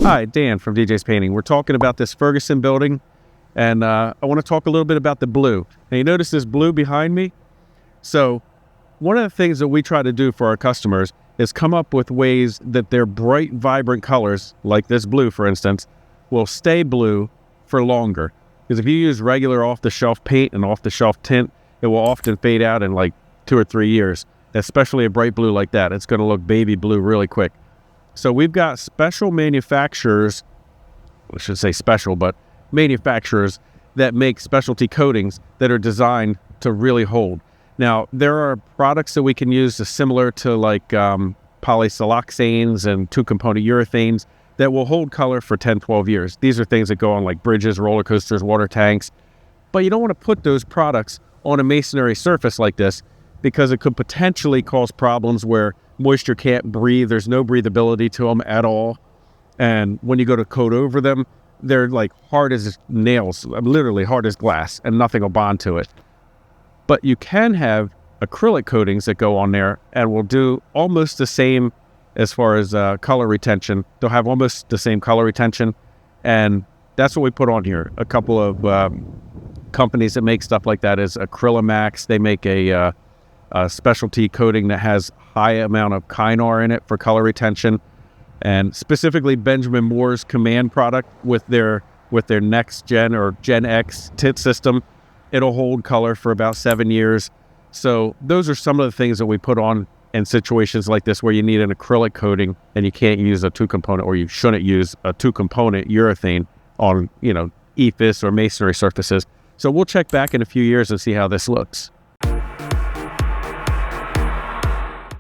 Hi, Dan from DJ's Painting. We're talking about this Ferguson building, and I want to talk a little bit about the blue. Now, you notice this blue behind me? So one of the things that we try to do for our customers is come up with ways that their bright, vibrant colors, like this blue, for instance, will stay blue for longer. Because if you use regular off-the-shelf paint and off-the-shelf tint, it will often fade out in like 2 or 3 years, especially a bright blue like that. It's going to look baby blue really quick. So we've got special manufacturers, I should say special, but manufacturers that make specialty coatings that are designed to really hold. Now, there are products that we can use similar to like polysiloxanes and two-component urethanes that will hold color for 10, 12 years. These are things that go on like bridges, roller coasters, water tanks. But you don't want to put those products on a masonry surface like this because it could potentially cause problems where moisture can't breathe. There's no breathability to them at all. And when you go to coat over them, they're like hard as nails, literally hard as glass, and nothing will bond to it. But you can have acrylic coatings that go on there and will do almost the same as far as color retention. They'll have almost the same color retention. And that's what we put on here. A couple of companies that make stuff like that is Acrylimax. They make a specialty coating that has high amount of Kynar in it for color retention, and specifically Benjamin Moore's Command product with their next gen or Gen X tint system. It'll hold color for about 7 years. So those are some of the things that we put on in situations like this where you need an acrylic coating and you can't use a two-component, or you shouldn't use a two-component urethane on, EIFS or masonry surfaces. So we'll check back in a few years and see how this looks.